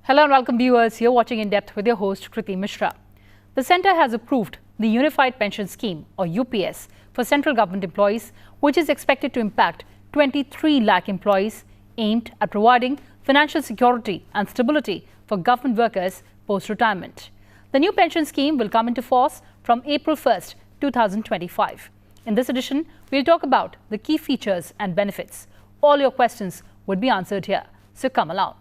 Hello and welcome viewers, you're watching In Depth with your host Kriti Mishra. The Centre has approved the Unified Pension Scheme or UPS for central government employees, which is expected to impact 23 lakh employees, aimed at providing financial security and stability for government workers post-retirement. The new pension scheme will come into force from April 1st, 2025. In this edition, we'll talk about the key features and benefits. All your questions would be answered here, so come along.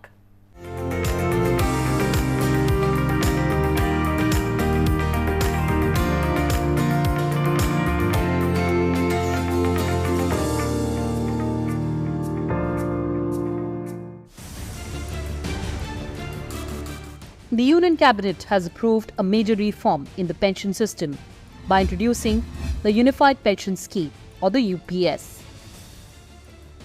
The Union Cabinet has approved a major reform in the pension system by introducing the Unified Pension Scheme or the UPS.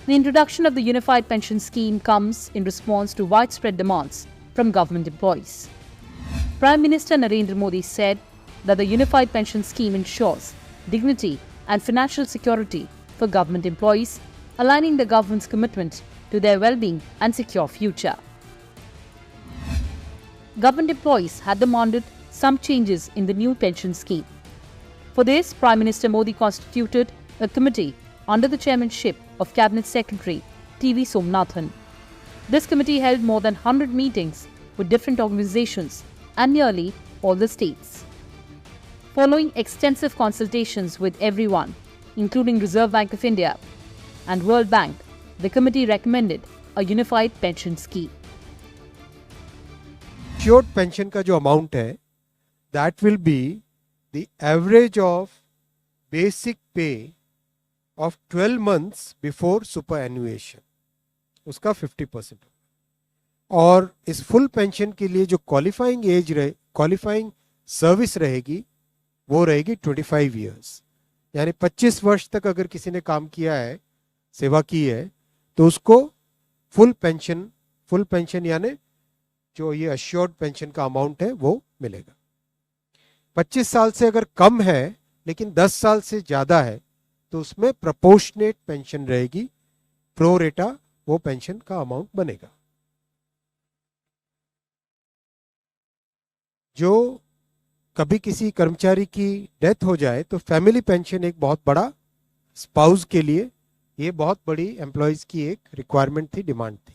The introduction of the Unified Pension Scheme comes in response to widespread demands from government employees. Prime Minister Narendra Modi said that the Unified Pension Scheme ensures dignity and financial security for government employees, aligning the government's commitment to their well-being and secure future. Government employees had demanded some changes in the new pension scheme. For this, Prime Minister Modi constituted a committee under the chairmanship of Cabinet Secretary T.V. Somnathan. This committee held more than 100 meetings with different organizations and nearly all the states. Following extensive consultations with everyone, including Reserve Bank of India and World Bank, the committee recommended a unified pension scheme. Assured pension का जो amount है, that will be the average of basic pay of 12 months before superannuation. उसका 50%. और इस full pension के लिए जो qualifying service रहेगी, वो रहेगी 25 years. यानी 25 वर्ष तक अगर किसी ने काम किया है, सेवा की है, तो उसको full pension यानी जो ये assured pension का amount है वो मिलेगा. 25 साल से अगर कम है लेकिन 10 साल से ज़्यादा है तो उसमें proportionate pension रहेगी, pro rata वो pension का amount बनेगा. जो कभी किसी कर्मचारी की डेथ हो जाए तो फैमिली पेंशन एक बहुत बड़ा स्पाउस के लिए ये बहुत बड़ी एम्प्लॉयज की एक रिक्वायरमेंट थी, डिमांड थी.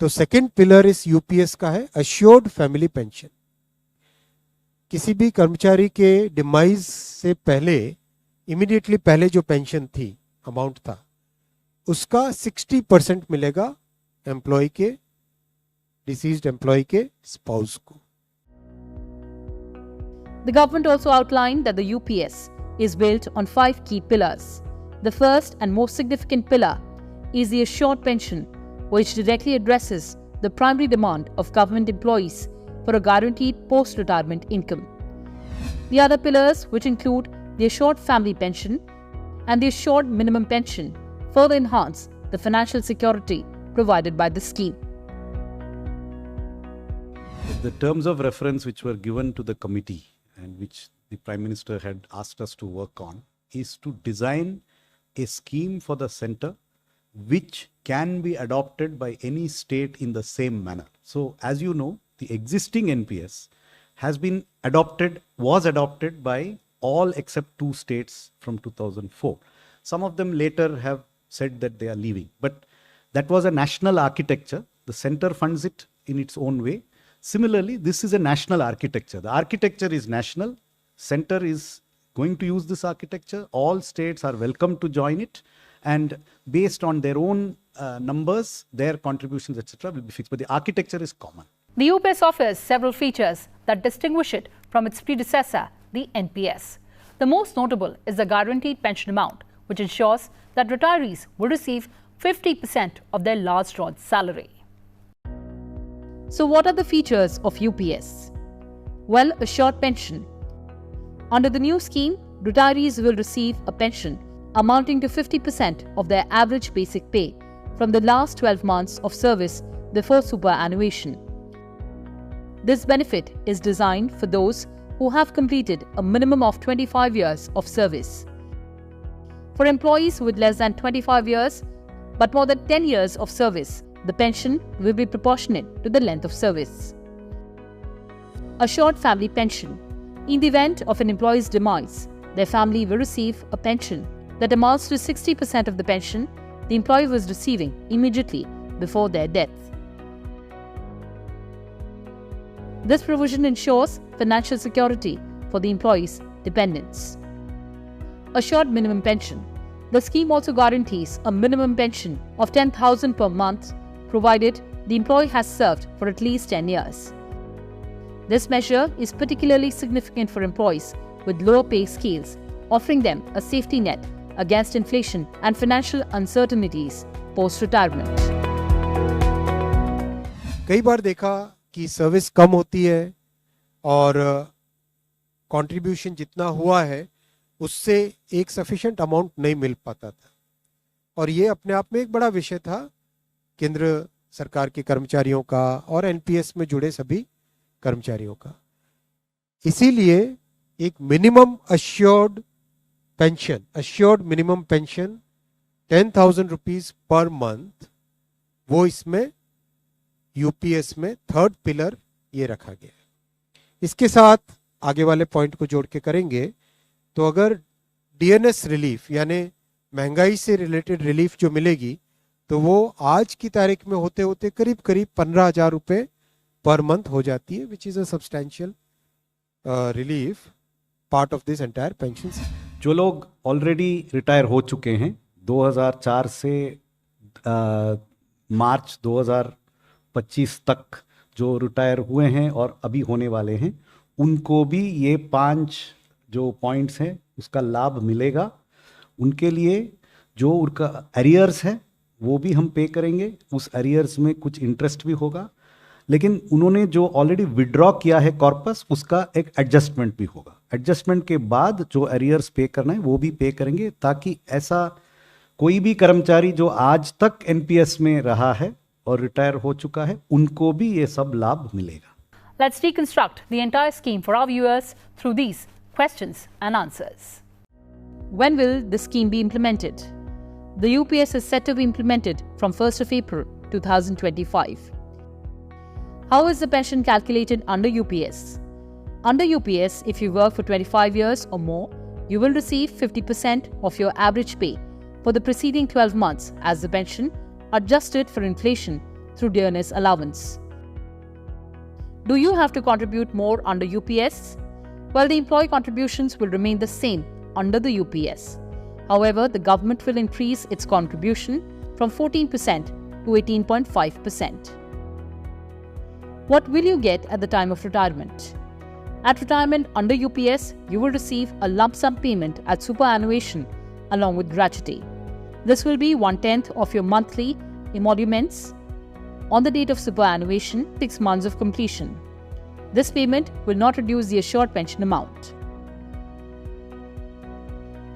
तो सेकंड पिलर इस यूपीएस का है अश्योर्ड फैमिली पेंशन. किसी भी कर्मचारी के डिमाइज से पहले इमीडिएटली पहले जो पेंशन थी, अमाउंट था, उसका 60% मिलेगा एम्प्लॉय के, डिसीज्ड एम्प्लॉय के स्पाउस को. The government also outlined that the UPS is built on 5 key pillars. The first and most significant pillar is the assured pension, which directly addresses the primary demand of government employees for a guaranteed post-retirement income. The other pillars, which include the assured family pension and the assured minimum pension, further enhance the financial security provided by the scheme. The terms of reference which were given to the committee and which the Prime Minister had asked us to work on is to design a scheme for the centre which can be adopted by any state in the same manner. So, as you know, the existing NPS was adopted by all except 2 states from 2004. Some of them later have said that they are leaving, but that was a national architecture. The centre funds it in its own way. Similarly, this is a national architecture. The architecture is national. Centre is going to use this architecture. All states are welcome to join it. And based on their own numbers, their contributions, etc., will be fixed. But the architecture is common. The UPS offers several features that distinguish it from its predecessor, the NPS. The most notable is the guaranteed pension amount, which ensures that retirees will receive 50% of their last drawn salary. So what are the features of UPS? Well, assured pension. Under the new scheme, retirees will receive a pension amounting to 50% of their average basic pay from the last 12 months of service before superannuation. This benefit is designed for those who have completed a minimum of 25 years of service. For employees with less than 25 years but more than 10 years of service, The pension will be proportionate to the length of service. Assured family pension. In the event of an employee's demise, their family will receive a pension that amounts to 60% of the pension the employee was receiving immediately before their death. This provision ensures financial security for the employee's dependents. Assured minimum pension. The scheme also guarantees a minimum pension of 10,000 per month, provided the employee has served for at least 10 years. This measure is particularly significant for employees with lower pay scales, offering them a safety net against inflation and financial uncertainties post-retirement. कई बार देखा कि service कम होती है और contribution जितना हुआ है उससे एक सफिशिएंट अमाउंट नहीं मिल पाता था, और ये अपने आप में एक बड़ा विषय था केंद्र सरकार के कर्मचारियों का और एनपीएस में जुड़े सभी कर्मचारियों का। इसीलिए एक minimum assured minimum pension 10,000 rupees per month, वो इसमें यूपीएस में थर्ड पिलर ये रखा गया है। इसके साथ आगे वाले पॉइंट को जोड़ के करेंगे तो अगर डीएनएस रिलीफ यानी महंगाई से रिलेटेड रिलीफ जो मिलेगी तो वो आज की तारीख में होते होते करीब 15,000 रुपये पर मंथ हो जाती है, which is a substantial relief part of this entire pension. जो लोग ऑलरेडी रिटायर हो चुके हैं 2004 से मार्च 2025 तक जो रिटायर हुए हैं और अभी होने वाले हैं, उनको भी ये 5 जो पॉइंट्स हैं उसका लाभ मिलेगा। उनके लिए जो उनका एरियर्स है वो भी हम पे करेंगे, उस एरियर्स में कुछ इंटरेस्ट भी होगा, लेकिन उन्होंने जो ऑलरेडी विड्रॉ किया है कॉर्पस उसका एक एडजस्टमेंट भी होगा। एडजस्टमेंट के बाद जो एरियर्स पे करना है वो भी पे करेंगे, ताकि ऐसा कोई भी कर्मचारी जो आज तक एनपीएस में रहा है और रिटायर हो चुका है उनको भी ये सब लाभ मिलेगा। Let's reconstruct the entire scheme for our viewers through these questions and answers. When will the scheme be implemented? The UPS is set to be implemented from 1st of April 2025. How is the pension calculated under UPS? Under UPS, if you work for 25 years or more, you will receive 50% of your average pay for the preceding 12 months as the pension, adjusted for inflation through dearness allowance. Do you have to contribute more under UPS? Well, the employee contributions will remain the same under the UPS. However, the government will increase its contribution from 14% to 18.5%. What will you get at the time of retirement? At retirement under UPS, you will receive a lump sum payment at superannuation along with gratuity. This will be 1/10 of your monthly emoluments on the date of superannuation, 6 months of completion. This payment will not reduce the assured pension amount.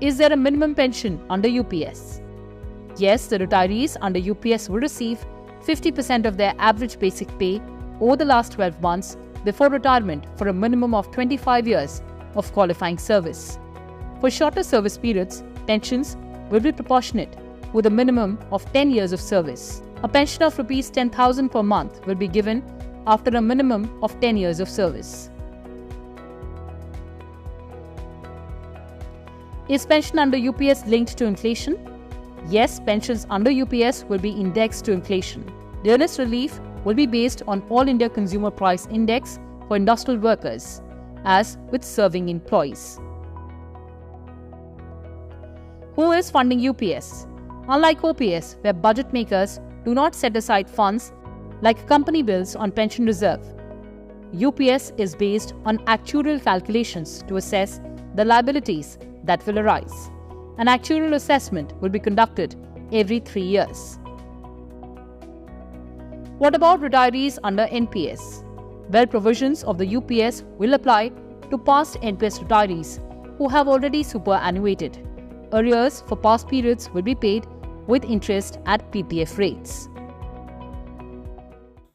Is there a minimum pension under UPS? Yes, the retirees under UPS will receive 50% of their average basic pay over the last 12 months before retirement for a minimum of 25 years of qualifying service. For shorter service periods, pensions will be proportionate with a minimum of 10 years of service. A pension of Rs 10,000 per month will be given after a minimum of 10 years of service. Is pension under UPS linked to inflation? Yes, pensions under UPS will be indexed to inflation. Dearness relief will be based on All India Consumer Price Index for industrial workers, as with serving employees. Who is funding UPS? Unlike OPS, where budget makers do not set aside funds like company bills on pension reserve, UPS is based on actuarial calculations to assess the liabilities that will arise. An actuarial assessment will be conducted every 3 years. What about retirees under NPS? Well, provisions of the UPS will apply to past NPS retirees who have already superannuated. Arrears for past periods will be paid with interest at PPF rates.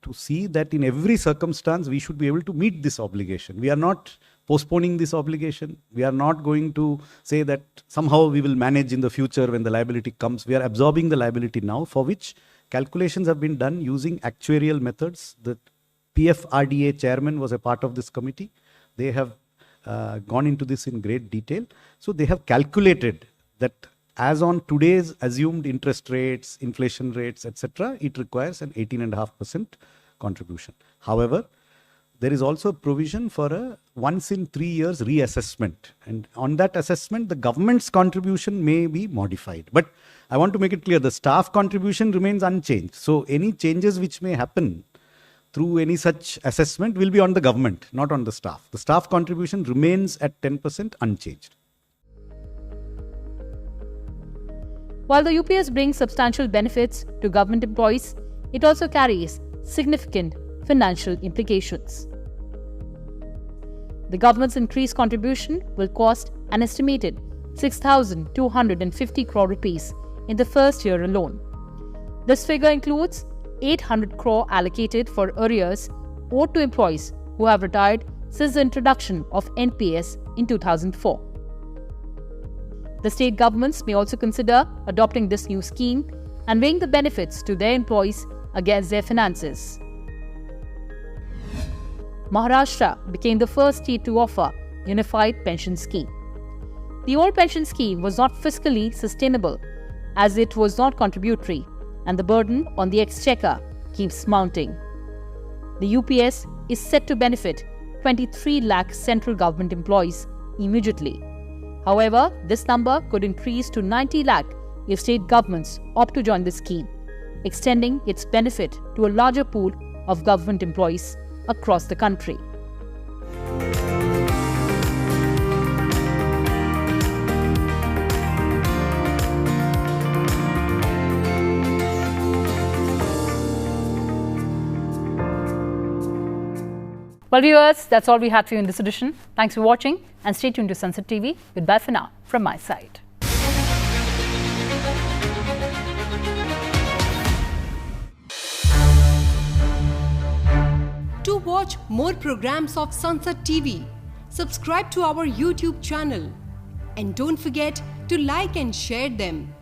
To see that in every circumstance we should be able to meet this obligation. We are not postponing this obligation. We are not going to say that somehow we will manage in the future when the liability comes. We are absorbing the liability now, for which calculations have been done using actuarial methods. The PFRDA chairman was a part of this committee. They have gone into this in great detail. So they have calculated that as on today's assumed interest rates, inflation rates, etc., it requires an 18.5% contribution. However, there is also a provision for a once in 3 years reassessment. And on that assessment, the government's contribution may be modified. But I want to make it clear, the staff contribution remains unchanged. So any changes which may happen through any such assessment will be on the government, not on the staff. The staff contribution remains at 10% unchanged. While the UPS brings substantial benefits to government employees, it also carries significant financial implications. The government's increased contribution will cost an estimated 6,250 crore rupees in the first year alone. This figure includes 800 crore allocated for arrears owed to employees who have retired since the introduction of NPS in 2004. The state governments may also consider adopting this new scheme and weighing the benefits to their employees against their finances. Maharashtra became the first state to offer unified pension scheme. The old pension scheme was not fiscally sustainable as it was not contributory, and the burden on the exchequer keeps mounting. The UPS is set to benefit 23 lakh central government employees immediately. However, this number could increase to 90 lakh if state governments opt to join the scheme, extending its benefit to a larger pool of government employees across the country. Well, viewers, that's all we had for you in this edition. Thanks for watching and stay tuned to Sunset TV. Goodbye for now from my side. To watch more programs of Sunset TV, subscribe to our YouTube channel and don't forget to like and share them.